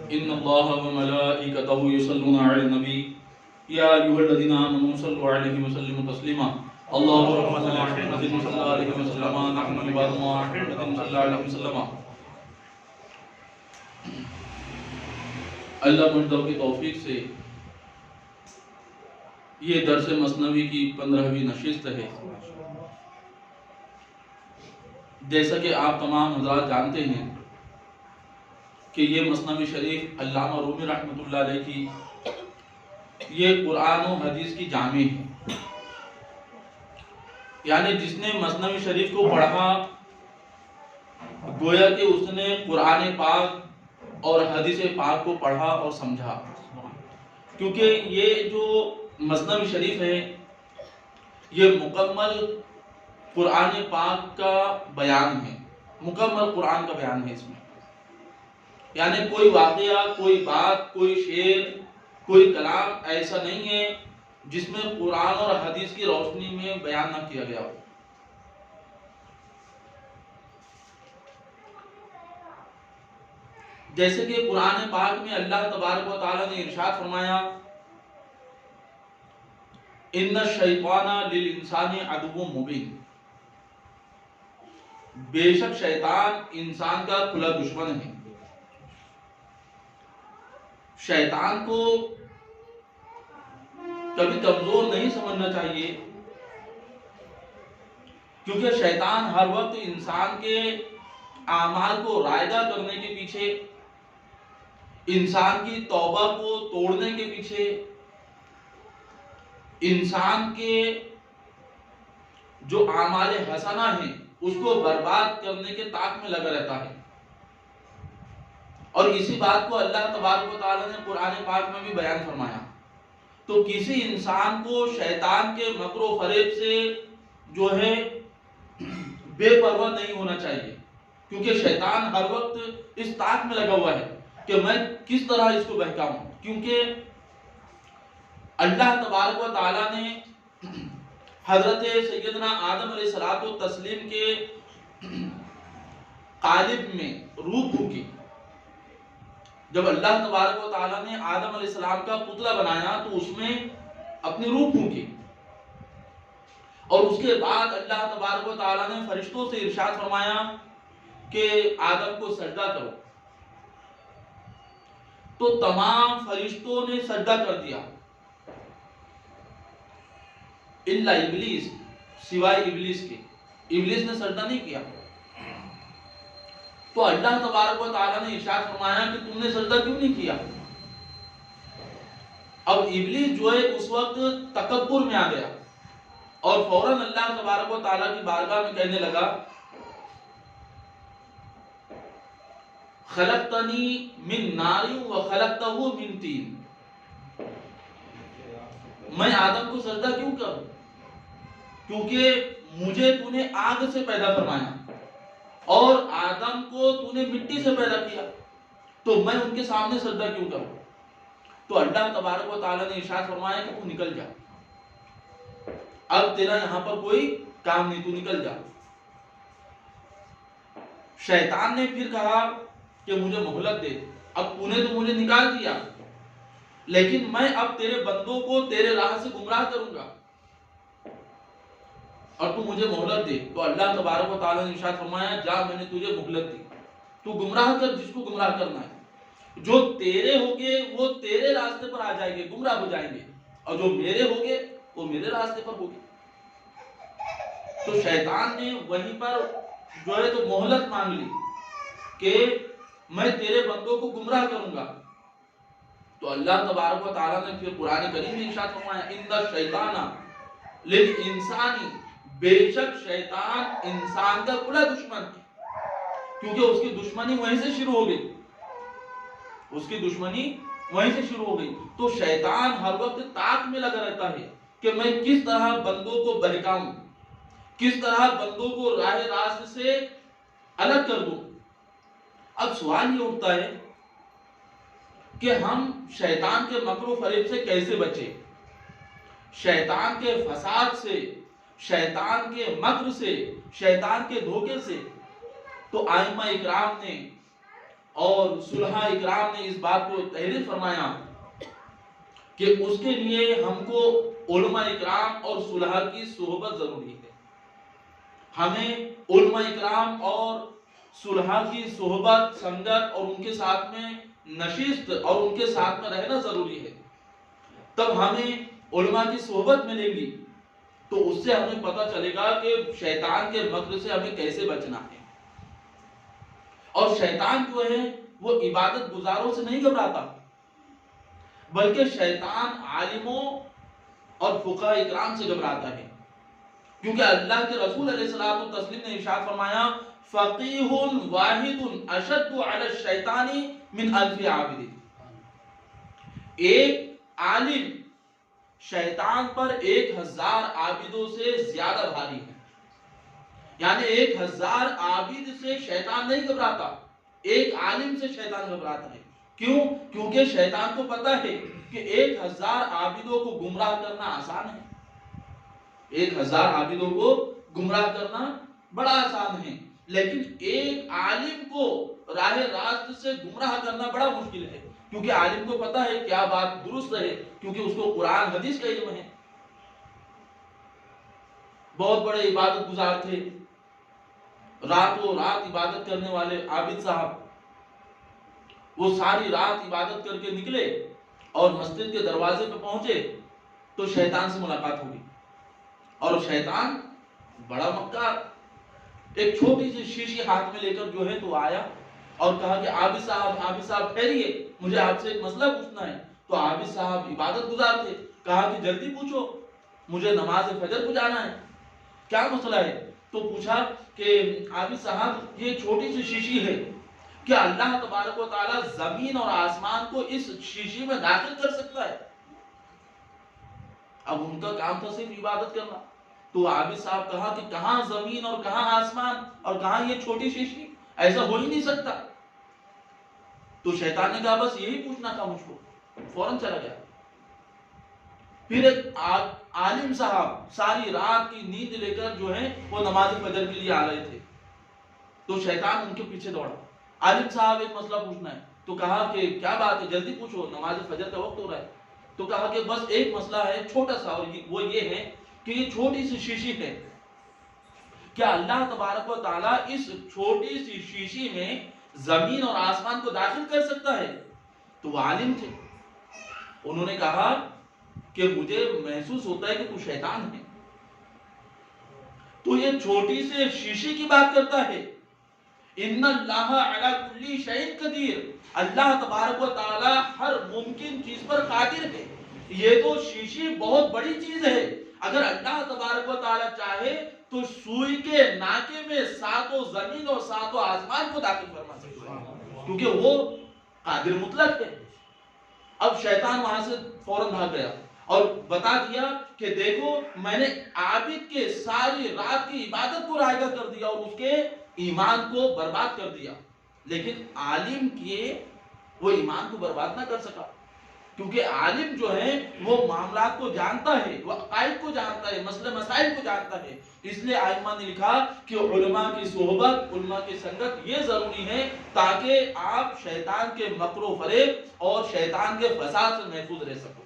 ان اللہ و ملائکتہ یصلون علی النبی یا ایھا الذین آمنوا صلوا علیہ وسلموا تسلیما اللهم صل علی محمد صلی اللہ علیہ وسلم نحن عباد محمد صلی اللہ علیہ وسلم۔ اللہ مجدہ کی توفیق سے یہ درس مثنوی کی 15ویں نشست ہے۔ جیسا کہ آپ تمام حضرات جانتے ہیں کہ یہ مثنوی شریف علامہ رومی رحمۃ اللہ علیہ کی یہ قرآن و حدیث کی جامع ہے، یعنی جس نے مثنوی شریف کو پڑھا گویا کہ اس نے قرآن پاک اور حدیث پاک کو پڑھا اور سمجھا، کیونکہ یہ جو مثنوی شریف ہے یہ مکمل قرآن پاک کا بیان ہے، مکمل قرآن کا بیان ہے اس میں، یعنی کوئی واقعہ، کوئی بات، کوئی شعر، کوئی کلام ایسا نہیں ہے جس میں قرآن اور حدیث کی روشنی میں بیان نہ کیا گیا ہو۔ جیسے کہ قرآن پاک میں اللہ تبارک و تعالی نے ارشاد فرمایا ان الشیطان للانسان عدو مبین، بے شک شیطان انسان کا کھلا دشمن ہے۔ شیطان کو کبھی کمزور نہیں سمجھنا چاہیے، کیونکہ شیطان ہر وقت انسان کے اعمال کو رائگاں کرنے کے پیچھے، انسان کی توبہ کو توڑنے کے پیچھے، انسان کے جو اعمال حسنہ ہیں اس کو برباد کرنے کے طاق میں لگا رہتا ہے، اور اسی بات کو اللہ تبارک و تعالی نے قرآن پاک میں بھی بیان فرمایا۔ تو کسی انسان کو شیطان کے مکر و فریب سے جو ہے بے پرواہ نہیں ہونا چاہیے، کیونکہ شیطان ہر وقت اس طاق میں لگا ہوا ہے کہ میں کس طرح اس کو بہکاؤں، کیونکہ اللہ تبارک و تعالی نے حضرت سیدنا آدم علیہ الصلوۃ والتسلیم کے قالب میں روح پھونکی۔ جب اللہ تبارک و تعالی نے آدم علیہ السلام کا پتلا بنایا تو اس میں اپنی روح پھونکی، اور اس کے بعد اللہ تبارک و تعالی نے فرشتوں سے ارشاد فرمایا کہ آدم کو سجدہ کرو، تو تمام فرشتوں نے سجدہ کر دیا الا ابلیس، سوائے ابلیس کے۔ ابلیس نے سجدہ نہیں کیا، تو اللہ تبارک و تعالی نے ارشاد فرمایا کہ تم نے سجدہ کیوں نہیں کیا؟ اب ابلیس جو ہے اس وقت تکبر میں آ گیا اور فوراً اللہ تبارک و تعالی کی بارگاہ میں کہنے لگا خلقتنی من نار و خلقتہ من طین، میں آدم کو سجدہ کیوں کروں؟ کیونکہ مجھے تو نے آگ سے پیدا فرمایا اور آدم کو تو نے مٹی سے پیدا کیا، تو میں ان کے سامنے سجدہ کیوں کروں؟ تو اللہ تبارک و تعالی نے ارشاد فرمایا کہ تو نکل جا، اب تیرا یہاں پر کوئی کام نہیں، تو نکل جا۔ شیطان نے پھر کہا کہ مجھے مہلت دے، اب تو نے تو مجھے نکال دیا، لیکن میں اب تیرے بندوں کو تیرے راہ سے گمراہ کروں گا، اور تو مجھے مہلت دے۔ تو اللہ تبارک و تعالی نے ارشاد فرمایا جا، میں نے تجھے مہلت دی، تو گمراہ کر جس کو گمراہ کرنا ہے، جو تیرے ہوگے وہ تیرے راستے پر آ جائیں گے، گمراہ ہو جائیں گے، اور جو میرے ہوگے وہ میرے راستے پر ہوگے۔ تو شیطان نے وہیں پر جو ہے تو مہلت مانگ لی کہ میں تیرے بندوں کو گمراہ کروں گا۔ تو اللہ تبارک و تعالیٰ نے پھر قرآن کریم میں ارشاد فرمایا ان الشیطان للانسان، بے شک شیطان انسان کا کھلا دشمن ہے، کیونکہ اس کی دشمنی وہیں سے شروع ہو گئی، اس کی دشمنی وہیں سے شروع ہو گئی۔ تو شیطان ہر وقت طاق میں لگا رہتا ہے کہ میں کس طرح بندوں کو بہکاؤں، کس طرح بندوں کو راہ راست سے الگ کر دوں۔ اب سوال یہ اٹھتا ہے کہ ہم شیطان کے مکر و فریب سے کیسے بچیں، شیطان کے فساد سے، شیطان کے مکر سے، شیطان کے دھوکے سے؟ تو ائمہ اکرام نے اور صلحاء اکرام نے اس بات کو تحریر فرمایا کہ اس کے لیے ہم کو علماء اکرام اور صلحاء کی صحبت ضروری ہے. ہمیں علماء اکرام اور صلحاء کی صحبت، سنگت اور ان کے ساتھ میں نشست اور ان کے ساتھ میں رہنا ضروری ہے. تب ہمیں علماء کی صحبت ملے گی تو اس سے ہمیں پتہ چلے گا کہ شیطان کے مکر سے ہمیں کیسے بچنا ہے. اور شیطان جو ہے وہ عبادت گزاروں سے نہیں گھبراتا، بلکہ شیطان عالموں اور فقہاء اکرام سے گھبراتا ہے. کیونکہ اللہ کے رسول علیہ الصلوۃ والتسلیم نے ارشاد فرمایا فقیہ واحد اشد علی الشیطان من الف عابد. ایک عالم شیطان پر 1000 عابدوں سے زیادہ بھاری ہے. یعنی 1000 عابد سے شیطان نہیں گھبراتا، ایک عالم سے شیطان گھبراتا ہے. کیوں؟ کیونکہ شیطان کو پتا ہے کہ 1000 عابدوں کو گمراہ کرنا آسان ہے. 1000 عابدوں کو گمراہ کرنا بڑا آسان ہے، لیکن ایک عالم کو راہ راست سے گمراہ کرنا بڑا مشکل ہے. کیونکہ عالم کو پتا ہے کیا بات درست ہے، کیونکہ اس کو قرآن حدیث کا علم ہے. بہت بڑے عبادت گزار تھے، راتوں رات عبادت کرنے والے عابد صاحب. وہ ساری رات عبادت کر کے نکلے اور مسجد کے دروازے پہ پہنچے تو شیطان سے ملاقات ہوگی. اور شیطان بڑا مکار ایک چھوٹی سی شیشی ہاتھ میں لے کر جو ہے تو آیا اور کہا کہ عابد صاحب ٹھہریے، مجھے آپ سے ایک مسئلہ پوچھنا ہے. تو عابد صاحب عبادت گزار تھے، کہا کہ جلدی پوچھو، مجھے نماز فجر کو جانا ہے. کیا مسئلہ ہے؟ تو پوچھا کہ عابد صاحب یہ چھوٹی سی شیشی ہے، کیا اللہ تبارک و تعالی زمین اور آسمان کو اس شیشی میں داخل کر سکتا ہے؟ اب ان کا کام تھا صرف عبادت کرنا. تو عابد صاحب کہا کہ کہاں زمین اور کہاں آسمان اور کہاں یہ چھوٹی شیشی، ایسا ہو ہی نہیں سکتا. تو شیطان نے کہا بس یہی پوچھنا تھا مجھ کو، فوراً چلا گیا. پھر ایک عالم صاحب ساری رات کی نیند لے کر جو ہے وہ نماز فجر کے لیے آ رہے تھے. تو شیطان ان کے پیچھے دوڑا. عالم صاحب ایک مسئلہ پوچھنا ہے. تو کہا کہ کیا بات ہے، جلدی پوچھو، نماز فجر کا وقت ہو رہا ہے. تو کہا کہ بس ایک مسئلہ ہے چھوٹا سا، اور وہ یہ ہے کہ یہ چھوٹی سی شیشی ہے، کیا اللہ تبارک و تعالی اس چھوٹی سی شیشی میں زمین اور آسمان کو داخل کر سکتا ہے؟ تو وہ عالم تھے، انہوں نے کہا کہ مجھے محسوس ہوتا ہے کہ تو شیطان ہے. تو یہ چھوٹی سے شیشی کی بات کرتا ہے. ان اللہ علی کل شیء قدیر، اللہ تبارک و تعالی ہر ممکن چیز پر قادر ہے. یہ تو شیشی بہت بڑی چیز ہے، اگر اللہ تبارک و تعالی چاہے تو سوئی کے ناکے میں 7 زمین اور 7 آسمان کو داخل فرما سکتا ہے، کیونکہ وہ قادر مطلق ہے. اب شیطان وہاں سے فوراً بھاگ گیا اور بتا دیا کہ دیکھو میں نے عابد کے ساری رات کی عبادت کو رائگاں کر دیا اور اس کے ایمان کو برباد کر دیا. لیکن عالم کیے وہ ایمان کو برباد نہ کر سکا، کیونکہ عالم جو ہے وہ معاملات کو جانتا ہے، وہ عقائد کو جانتا ہے، مسئلے مسائل کو جانتا ہے. اس لیے ائمہ نے لکھا کہ علماء کی صحبت، علماء کی سنگت یہ ضروری ہے تاکہ آپ شیطان کے مکر و فریب اور شیطان کے فساد سے محفوظ رہ سکو.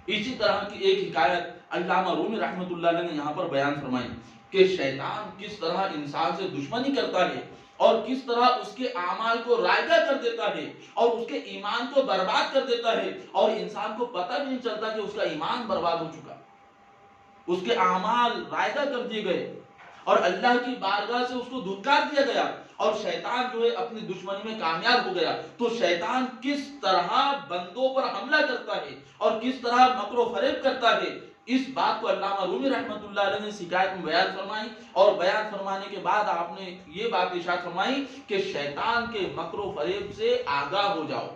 اسی طرح کی ایک حکایت علامہ رومی رحمۃ اللہ علیہ نے یہاں پر بیان فرمائی کہ شیطان کس طرح انسان سے دشمنی کرتا ہے اور کس طرح اس کے اعمال کو رائگاں کر دیتا ہے اور اس کے ایمان کو برباد کر دیتا ہے، اور انسان کو پتہ بھی نہیں چلتا کہ اس کا ایمان برباد ہو چکا، اس کے اعمال رائگاں کر دیے گئے اور اللہ کی بارگاہ سے اس کو دھتکار دیا گیا اور شیطان جو ہے اپنی دشمنی میں کامیاب ہو گیا. تو شیطان کس طرح بندوں پر حملہ کرتا ہے اور کس طرح مکر و فریب کرتا ہے، اس بات کو علامہ رومی رحمۃ اللہ علیہ نے شکایت میں بیان فرمائی. اور بیان فرمانے کے بعد آپ نے یہ بات ارشاد فرمائی کہ شیطان کے مکر و فریب سے آگاہ ہو جاؤ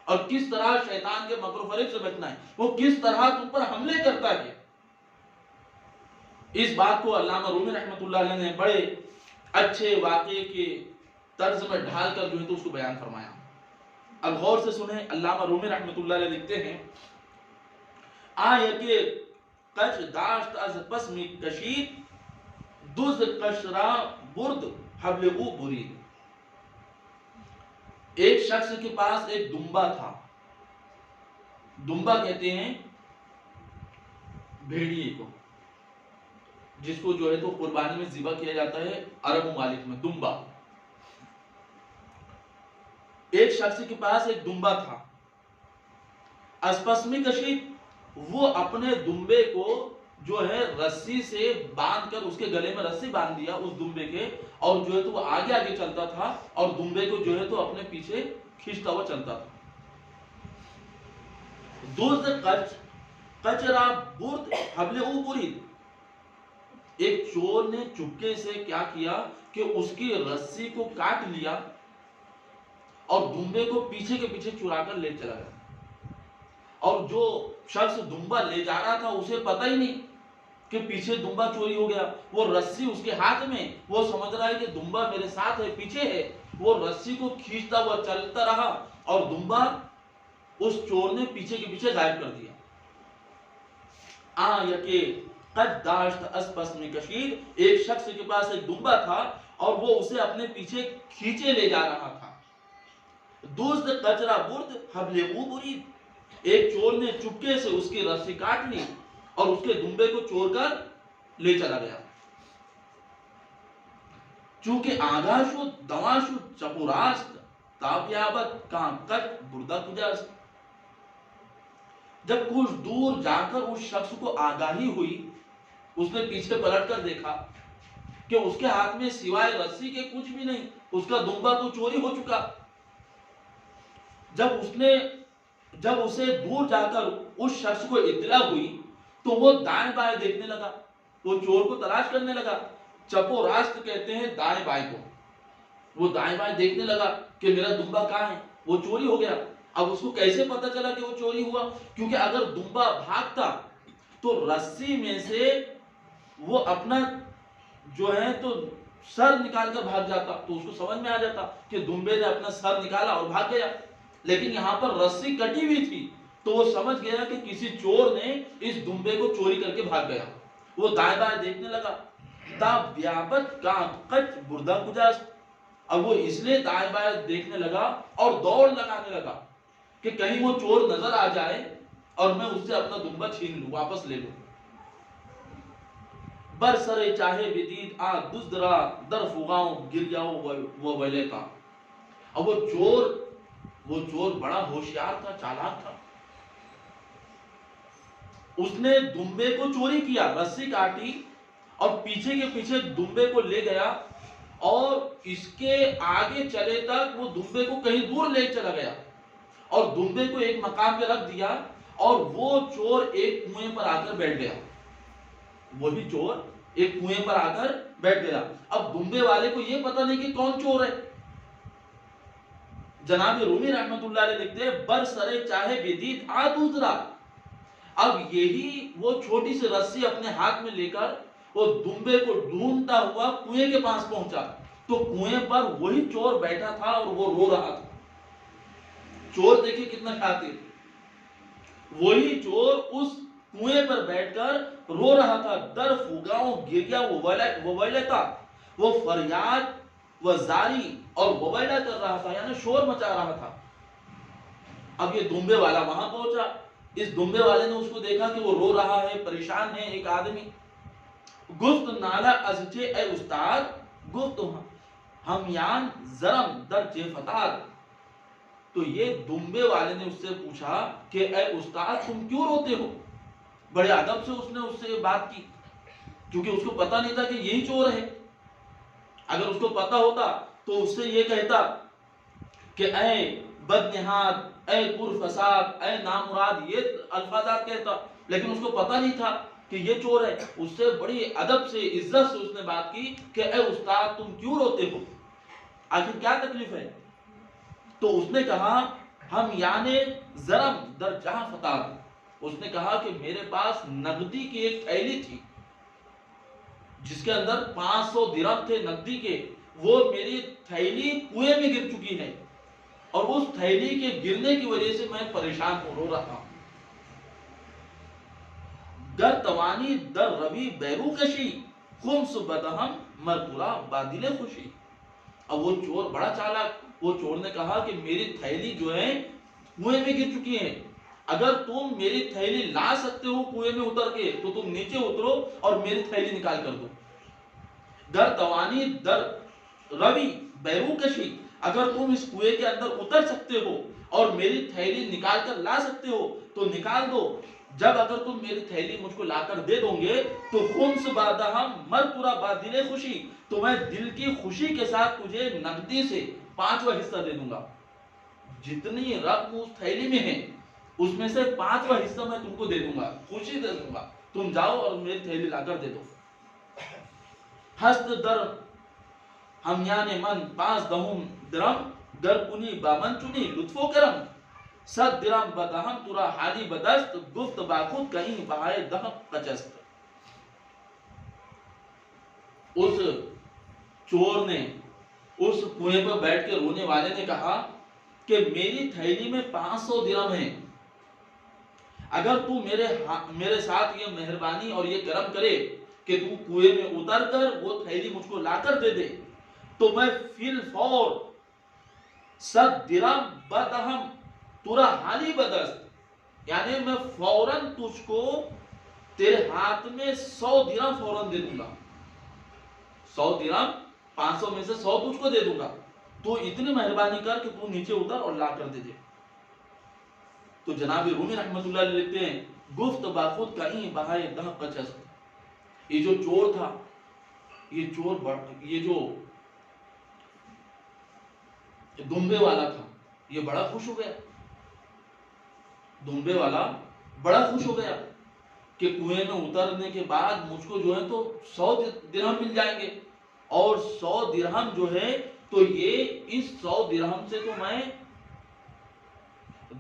اور کس طرح شیطان کے مکر و فریب سے بچنا ہے، وہ کس طرح تم پر حملے کرتا ہے. اس بات کو علامہ رومی رحمۃ اللہ علیہ نے بڑے اچھے واقعے کے طرز میں ڈھال کر جو ہے تو اس کو بیان فرمایا. اب غور سے سنیں، علامہ رومی رحمۃ اللہ علیہ لکھتے ہیں آیت کچ داشت از پس می کشید دوز قشرا برد حبل او برید. ایک شخص کے پاس ایک دمبا تھا. دمبا کہتے ہیں بھیڑیے کو، جس کو جو ہے تو قربانی میں ذبح کیا جاتا ہے عرب ممالک میں. دمبا، ایک شخص کے پاس ایک دمبا تھا. اسپس میں کشید، وہ اپنے دمبے کو جو ہے رسی سے باندھ کر، اس کے گلے میں رسی باندھ دیا اس دمبے کے، اور جو ہے تو وہ آگے آگے چلتا تھا اور دمبے کو جو ہے تو اپنے پیچھے کھینچتا ہوا چلتا تھا. دوست کچرا برد حبل او برید، ایک چور نے چپکے سے کیا کیا کہ اس کی رسی کو کاٹ لیا اور دمبے کو پیچھے کے پیچھے چرا کر لے چلا گیا. اور جو شخص دمبا لے جا رہا تھا اسے پتہ ہی نہیں کہ پیچھے دمبا چوری ہو گیا. وہ رسی اس کے ہاتھ میں، وہ سمجھ رہا ہے کہ دمبا میرے ساتھ ہے، پیچھے ہے. وہ رسی کو کھینچتا ہوا چلتا رہا اور دمبا اس چور نے پیچھے کے پیچھے غائب کر دیا. یکے قد داشت اسپس میں کشید، ایک شخص کے پاس ایک دمبا تھا اور وہ اسے اپنے پیچھے کھینچے لے جا رہا تھا. دوست کچرا برد حبل او برید، ایک چور نے چپکے سے اس کی رسی کاٹ لی اور اس کے دمبے کو چور کر لے چلا گیا. چونکہ آگاہ شد دواں شد چپو راست، تابیابت کام کٹ بردہ کجاست. جب کچھ دور جا کر اس شخص کو آگاہی ہوئی، اس نے پیچھے پلٹ کر دیکھا کہ اس کے ہاتھ میں سوائے رسی کے کچھ بھی نہیں، اس کا دمبا تو چوری ہو چکا. جب اسے دور جا کر اس شخص کو اطلاع ہوئی تو وہ دائیں بائیں دیکھنے لگا، وہ چور کو تلاش کرنے لگا. چپو راست کہتے ہیں دائیں بائیں کو. وہ دائیں بائیں دیکھنے لگا کہ میرا دمبا کہاں ہے، وہ چوری ہو گیا. اب اس کو کیسے پتا چلا کہ وہ چوری ہوا؟ کیونکہ اگر دمبا بھاگتا تو رسی میں سے وہ اپنا جو ہے تو سر نکال کر بھاگ جاتا، تو اس کو سمجھ میں آ جاتا کہ دمبے نے اپنا سر نکالا اور بھاگ گیا. لیکن یہاں پر رسی کٹی ہوئی تھی تو وہ سمجھ گیا کہ کسی چور نے اس دمبے کو چوری کر کے بھاگ گیا. وہ دائیں بائیں دیکھنے لگا. تابیابت کام کچ بردہ کجاست، اب وہ اس لیے دائیں بائیں دیکھنے لگا اور دوڑ لگانے لگا کہ کہیں وہ چور نظر آ جائے اور میں اس سے اپنا دمبا چھین لوں، واپس لے لوں. برسرے چاہے بدید دزدرا در فغاؤں گر جاؤ وہ ویلے کا. اب وہ چور بڑا ہوشیار تھا، چالاک تھا. اس نے دمبے کو چوری کیا، رسی کاٹی اور پیچھے کے پیچھے دمبے کو لے گیا اور اس کے آگے چلے تک وہ دمبے کو کہیں دور لے چلا گیا اور دمبے کو ایک مقام پہ رکھ دیا اور وہ چور ایک کنویں پر آ کر بیٹھ گیا. وہی چور ایک کنویں پر آ کر بیٹھ گیا. اب دمبے والے کو یہ پتہ نہیں کہ کون چور ہے. جناب رومی رحمت اللہ علیہ لکھتے ہیں برسرے چاہے بدید دوسرا. اب یہی وہ چھوٹی سی رسی اپنے ہاتھ میں لے کر وہ دمبے کو ڈھونڈتا ہوا کنویں کے پاس پہنچا تو کنویں پر وہی چور بیٹھا تھا اور وہ رو رہا تھا. چور دیکھیں کتنا شاطر، وہی چور اس کنویں پر بیٹھ کر رو رہا تھا. در فگاؤں گریا وہ ویلتا، وہ فریاد و زاری اور وویلا کر رہا تھا، یعنی شور مچا رہا تھا. اب یہ دمبے والا وہاں پہنچا. اس دمبے والے نے اس کو دیکھا کہ وہ رو رہا ہے، پریشان ہے ایک آدمی. گفت نالا ازچے اے استاد، گفت ہمیان زرم در چے فتاد. تو یہ دمبے والے نے اس سے پوچھا کہ اے استاد تم کیوں روتے ہو؟ بڑے ادب سے اس سے بات کی، کیونکہ اس کو پتا نہیں تھا کہ یہی چور ہے. اگر اس کو پتا ہوتا تو اس سے یہ کہتا کہ اے بدنہاد، اے پرفساد، اے نامراد، یہ الفاظات کہتا. لیکن اس کو پتا نہیں تھا کہ یہ چور ہے. اس سے بڑی ادب سے عزت سے اس نے بات کی کہ اے استاد تم کیوں روتے ہو، آخر کیا تکلیف ہے؟ تو اس نے کہا ہم یعنی زرم در جہاں فتاد. اس نے کہا کہ میرے پاس نقدی کی ایک تھیلی تھی جس کے اندر 500 درہم تھے نقدی کے، وہ میری تھیلی کنویں میں گر چکی ہے اور اس تھیلی کے گرنے کی وجہ سے میں پریشان ہو رو رہا ہوں. گر توانی در روی بیرو کشی، خمس بدہم مرپورا بادل خوشی. اب وہ چور بڑا چالاک، وہ چور نے کہا کہ میری تھیلی جو ہے کنویں میں گر چکی ہے، اگر تم میری تھیلی لا سکتے ہو کنویں میں اتر کے تو تم نیچے اترو اور میری تھیلی نکال کر دو. در توانی در روی بیرو کشی، اگر تم اس کنویں کے اندر اتر سکتے ہو اور میری تھیلی نکال کر لا سکتے ہو تو نکال دو. جب اگر تم میری تھیلی مجھ کو لا کر دے دو گے تو خمس بادہم مر پورا بادل خوشی، تو میں دل کی خوشی کے ساتھ تجھے نقدی سے 5واں حصہ دے دوں گا. جتنی رقم اس تھیلی میں ہے اس میں سے 5واں حصہ میں تم کو دے دوں گا، خوشی دے دوں گا. تم جاؤ اور میری تھیلی لا کر دے دو. ہست در ہمیان من 5 درم، در کنی بامن چنی لطف و کرم، 100 درم بدہم ترا حالی بدست، گفت باخود کہیں بہائے دہم قچست. اس چور نے اس کنویں پر بیٹھ کے رونے والے نے کہا کہ میری تھیلی میں 500 درم ہے، اگر تو میرے ساتھ یہ مہربانی اور یہ کرم کرے کہ تو کنویں میں اتر کر وہ تھیلی مجھ کو لا کر دے دے تو میں فی الفور 100 درم بدہم ترا حالی بدست، یعنی میں فوراً تجھ کو تیرے ہاتھ میں 100 درم فوراً دے دوں گا. 100 درم 500 میں سے 100 تجھ کو دے دوں گا، تو اتنی مہربانی کر کہ تو نیچے اتر اور لا کر دے دے. تو جناب رومی رحمت اللہ علیہ لکھتے ہیں گفت باخود کہیں بہائے دہ قچست. یہ جو چور تھا، یہ جو دمبے والا تھا، یہ بڑا خوش ہو گیا. دمبے والا بڑا خوش ہو گیا کہ کنویں میں اترنے کے بعد مجھ کو جو ہے تو 100 درہم مل جائیں گے، اور 100 درہم جو ہے تو یہ اس 100 درہم سے تو میں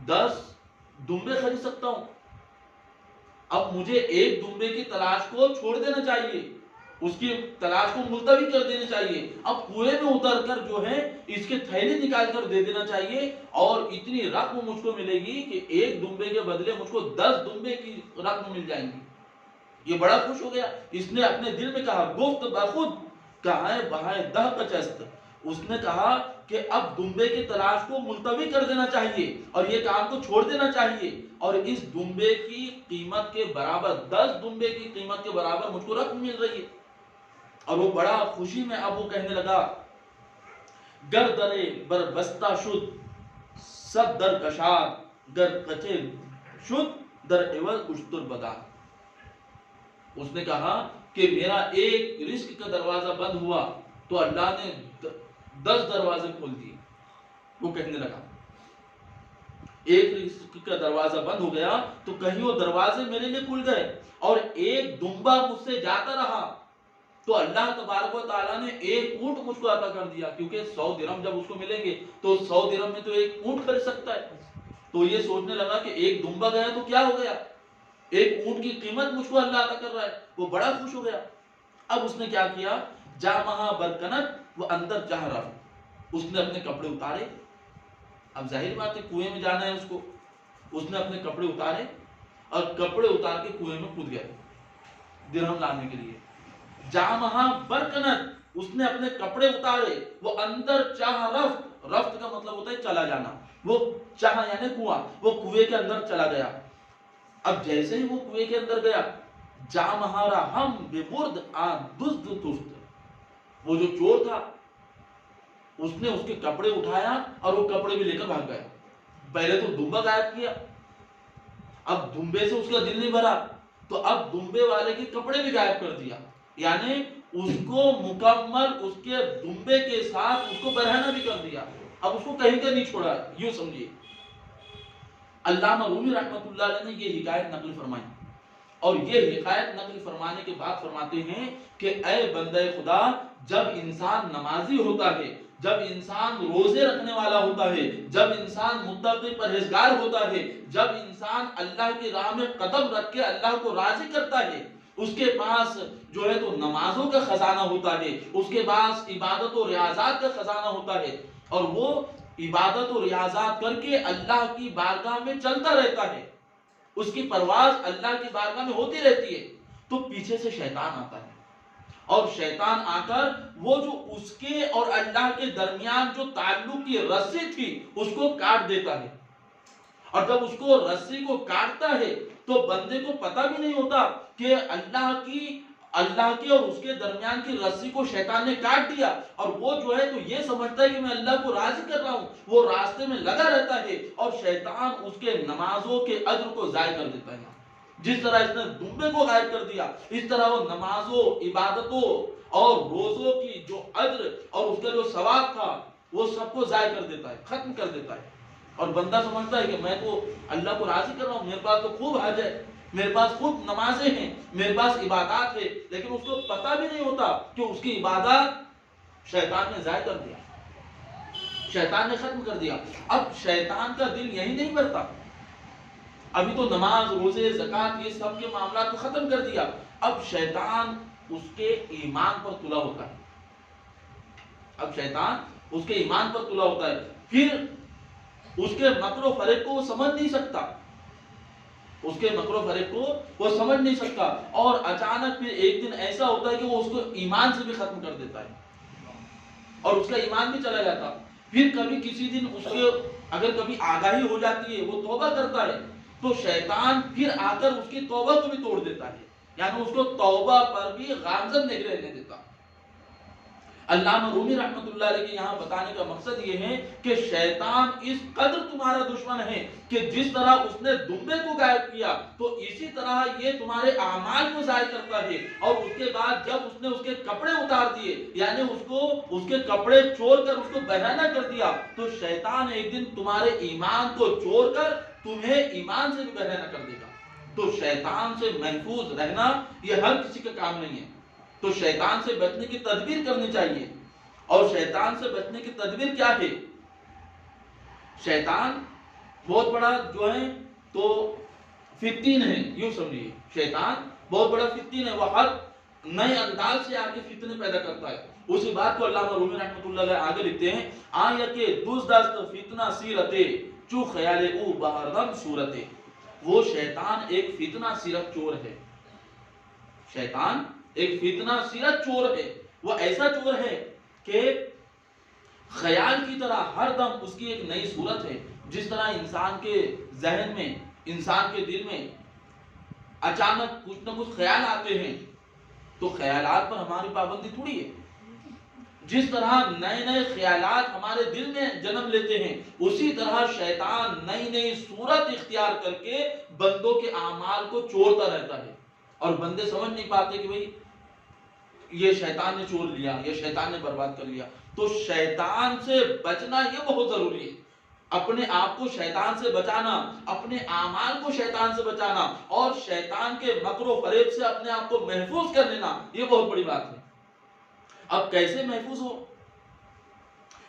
10 دمبے خرید سکتا ہوں. اب مجھے ایک دمبے کی تلاش کو چھوڑ دینا چاہیے، اس کی تلاش کو ملتوی کر دینا چاہیے. اب کنویں میں اتر کر جو ہے اس کے تھیلی نکال کر دے دینا چاہیے، اور اتنی رقم مجھ کو ملے گی کہ ایک دمبے کے بدلے مجھ کو 10 دمبے کی رقم مل جائیں گی. یہ بڑا خوش ہو گیا. اس نے اپنے دل میں کہا گفت بخود کہائے بہائے دہ قچست. اس نے کہا کہ اب دمبے کی تلاش کو ملتوی کر دینا چاہیے اور یہ کام کو چھوڑ دینا چاہیے، اور اس دمبے کی قیمت کے برابر 10 دمبے کی قیمت کے برابر مجھ کو رقم مل رہی ہے. اور وہ بڑا خوشی میں اب وہ کہنے لگا گر درے بر بستہ شد 100 در کشاد، گر کچے شد در عوض اشتر بدا. اس نے کہا کہ میرا ایک رزق کا دروازہ بند ہوا تو اللہ نے 10 دروازے کھول دیے. وہ کہنے لگا ایک رزق کا دروازہ بند ہو گیا تو کہیں وہ دروازے میرے لیے کھل گئے، اور ایک دمبا مجھ سے جاتا رہا تو اللہ تبارک و تعالیٰ نے ایک اونٹ مجھ کو عطا کر دیا، کیونکہ 100 درہم جب اس کو ملیں گے تو 100 درہم میں تو ایک اونٹ خرید سکتا ہے. تو یہ سوچنے لگا کہ ایک دمبا گیا تو کیا ہو گیا، ایک اونٹ کی قیمت مجھ کو اللہ عطا کر رہا ہے. وہ بڑا خوش ہو گیا. اب اس نے کیا کیا، جامہا برکنت وہ اندر چاہ رہا، اس نے اپنے کپڑے اتارے. اب ظاہر بات ہے کنویں میں جانا ہے اس کو، اس نے اپنے کپڑے اتارے اور کپڑے اتار کے کنویں میں کود گیا درہم لانے کے لیے. جامہا برکنت، اس نے اپنے کپڑے اتارے، وہ اندر چاہ رفت، رفت کا مطلب ہوتا ہے چلا جانا، وہ چاہ یعنی کنواں، وہ کنویں کے اندر چلا گیا. اب جیسے ہی وہ کنویں کے اندر گیا جامہارا ہم بے برد آن دزد تفت، وہ جو چور تھا اس نے اس کے کپڑے اٹھایا اور وہ کپڑے بھی لے کر بھاگ گیا. پہلے تو دمبا غائب کیا، اب دمبے سے اس کا دل نہیں بھرا تو اب دمبے والے کے کپڑے بھی غائب کر دیا، یعنی اس کو مکمل اس کے دمبے کے ساتھ اس کو برہنہ بھی کر دیا. اب اس کو کہیں کا نہیں چھوڑا. یوں سمجھیے علامہ رومی رحمت اللہ علیہ نے یہ حکایت نقل فرمائی، اور یہ حکایت نقل فرمانے کے بعد فرماتے ہیں کہ اے بندہ خدا، جب انسان نمازی ہوتا ہے، جب انسان روزے رکھنے والا ہوتا ہے، جب انسان متقی پرہیزگار ہوتا ہے، جب انسان اللہ کی راہ میں قدم رکھ کے اللہ کو راضی کرتا ہے، اس کے پاس جو ہے تو نمازوں کا خزانہ ہوتا ہے، اس کے پاس عبادت و ریاضات کا خزانہ ہوتا ہے، اور وہ عبادت و ریاضات کر کے اللہ کی بارگاہ میں چلتا رہتا ہے، اس کی پرواز اللہ کی بارگاہ میں ہوتی رہتی ہے، تو پیچھے سے شیطان آتا ہے اور شیطان آ کر وہ جو اس کے اور اللہ کے درمیان جو تعلق کی رسی تھی اس کو کاٹ دیتا ہے، اور جب اس کو رسی کو کاٹتا ہے تو بندے کو پتہ بھی نہیں ہوتا کہ اللہ کی اور اس کے درمیان کی رسی کو شیطان نے کاٹ دیا، اور وہ جو ہے تو یہ سمجھتا ہے کہ میں اللہ کو راضی کر رہا ہوں، وہ راستے میں لگا رہتا ہے، اور شیطان اس کے نمازوں کے اجر کو ضائع کر دیتا ہے۔ جس طرح اس نے دمبے کو غائب کر دیا، اس طرح وہ نمازوں، عبادتوں اور روزوں کی جو اجر اور اس کا جو ثواب تھا وہ سب کو ضائع کر دیتا ہے، ختم کر دیتا ہے، اور بندہ سمجھتا ہے کہ میں تو اللہ کو راضی کر رہا ہوں، میرے پاس تو خوب حج ہے، میرے پاس خوب نمازیں ہیں، میرے پاس عبادات ہے، لیکن اس کو پتہ بھی نہیں ہوتا کہ اس کی عبادات شیطان نے ضائع کر دیا، شیطان نے ختم کر دیا۔ اب شیطان کا دل یہی نہیں بھرتا، ابھی تو نماز، روزے، زکوٰۃ یہ سب کے معاملات کو ختم کر دیا، اب شیطان اس کے ایمان پر تلا ہوتا ہے، اب شیطان اس کے ایمان پر تلا ہوتا ہے، پھر اس کے مکر و فریب کو وہ سمجھ نہیں سکتا، اس کے مکر و فریب کو وہ سمجھ نہیں سکتا، اور اچانک پھر ایک دن ایسا ہوتا ہے کہ وہ اس کو ایمان سے بھی ختم کر دیتا ہے، اور اس کا ایمان بھی چلا جاتا۔ پھر کبھی کسی دن اس کے اگر کبھی آگاہی ہو جاتی ہے، وہ توبہ کرتا ہے، تو شیطان پھر آ کر اس کی توبہ کو بھی توڑ دیتا ہے، یعنی اس کو توبہ پر بھی گامزن نہیں رہنے دیتا۔ علامہ رومی رحمۃ اللہ علیہ کے یہاں بتانے کا مقصد یہ ہے کہ شیطان اس قدر تمہارا دشمن ہے کہ جس طرح اس نے دمبے کو غائب کیا تو اسی طرح یہ تمہارے اعمال کو ضائع کرتا ہے، اور اس کے بعد جب اس نے اس کے کپڑے اتار دیے، یعنی اس کے کپڑے چور کر اس کو بہانہ کر دیا، تو شیطان ایک دن تمہارے ایمان کو چور کر تمہیں ایمان سے بھی بہانہ کر دے گا۔ تو شیطان سے محفوظ رہنا یہ ہر کسی کا کام نہیں ہے، تو شیطان سے بچنے کی تدبیر کرنی چاہیے، اور شیطان سے بچنے کی تدبیر کیا ہے؟ شیطان بہت بڑا جو ہے تو فتین ہے، یوں سمجھیے، شیطان بہت بڑا فتین ہے، وہ ہر نئے انداز سے آگے فتنے پیدا کرتا ہے۔ اسی بات کو علامہ رومی رحمۃ اللہ علیہ آگے لکھتے ہیں، آیا کہ دوزدست فتنہ سیرتے چو خیال او بہردم صورتے، وہ شیطان ایک فتنہ سیرت چور ہے، شیطان ایک فتنہ سیرت چور ہے، وہ ایسا چور ہے کہ خیال کی طرح ہر دم اس کی ایک نئی صورت ہے، جس طرح انسان کے ذہن میں، انسان کے دل میں اچانک کچھ نہ کچھ خیال آتے ہیں، تو خیالات پر ہماری پابندی تھوڑی ہے، جس طرح نئے نئے خیالات ہمارے دل میں جنم لیتے ہیں، اسی طرح شیطان نئی نئی صورت اختیار کر کے بندوں کے اعمال کو چورتا رہتا ہے، اور بندے سمجھ نہیں پاتے کہ بھئی یہ شیطان نے چور لیا، یہ شیطان نے برباد کر لیا۔ تو شیطان سے بچنا یہ بہت ضروری ہے، اپنے آپ کو شیطان سے بچانا، اپنے اعمال کو شیطان سے بچانا، اور شیطان کے مکر و فریب سے اپنے آپ کو محفوظ کر لینا، یہ بہت بڑی بات ہے۔ اب کیسے محفوظ ہو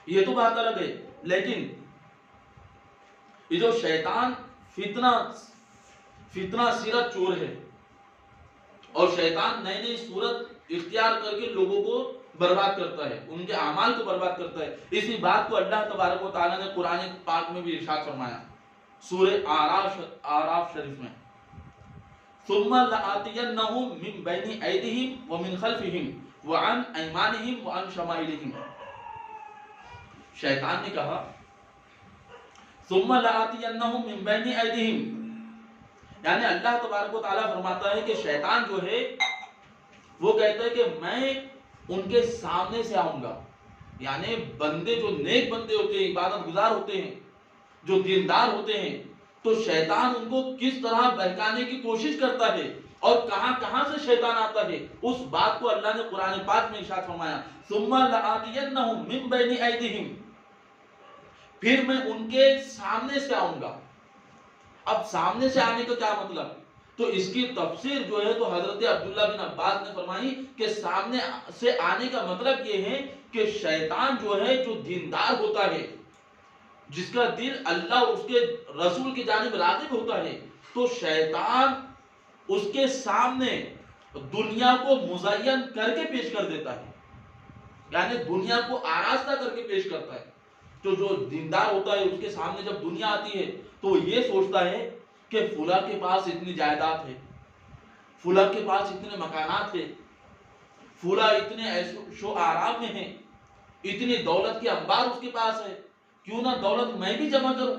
یہ تو بات الگ ہے، لیکن یہ جو شیطان فتنہ سیرت چور ہے، اور شیطان نئی نئی صورت اختیار کر کے لوگوں کو برباد کرتا ہے، ان کے اعمال کو برباد کرتا ہے۔ اسی بات کو اللہ تبارک و تعالیٰ نے قرآن پاک میں بھی ارشاد فرمایا، سورہ اعراف شریف میں، ثم لآتینہم من بین ایدیہم ومن خلفہم وعن ایمانہم وعن شمائلہم، شیطان نے کہا ثم لآتینہم من بین ایدیہم، یعنی اللہ تبارک و تعالیٰ فرماتا ہے کہ شیطان جو ہے وہ کہتا ہے کہ میں ان کے سامنے سے آؤں گا، یعنی بندے جو نیک بندے ہوتے ہیں، عبادت گزار ہوتے ہیں، جو دیندار ہوتے ہیں، تو شیطان ان کو کس طرح بہکانے کی کوشش کرتا ہے، اور کہاں کہاں سے شیطان آتا ہے، اس بات کو اللہ نے قرآن پاک میں ارشاد فرمایا، ثم لآتینہم من بین ایدیہم، پھر میں ان کے سامنے سے آؤں گا۔ اب سامنے سے آنے کا کیا مطلب؟ تو اس کی تفسیر جو ہے تو حضرت عبداللہ بن عباس نے فرمائی کہ سامنے سے آنے کا مطلب یہ ہے کہ شیطان جو ہے جو دیندار ہوتا ہے، جس کا دل اللہ اور اس کے رسول کی جانب راغب ہوتا ہے، تو شیطان اس کے سامنے دنیا کو مزین کر کے پیش کر دیتا ہے، یعنی دنیا کو آراستہ کر کے پیش کرتا ہے۔ تو جو دیندار ہوتا ہے اس کے سامنے جب دنیا آتی ہے تو وہ یہ سوچتا ہے کہ فلاں کے پاس اتنی جائیداد ہے، فلاں کے پاس اتنے مکانات ہیں، فلا اتنے ایشو آرام میں ہیں، اتنی دولت کے انبار اس کے پاس ہے، کیوں نہ دولت میں بھی جمع کروں۔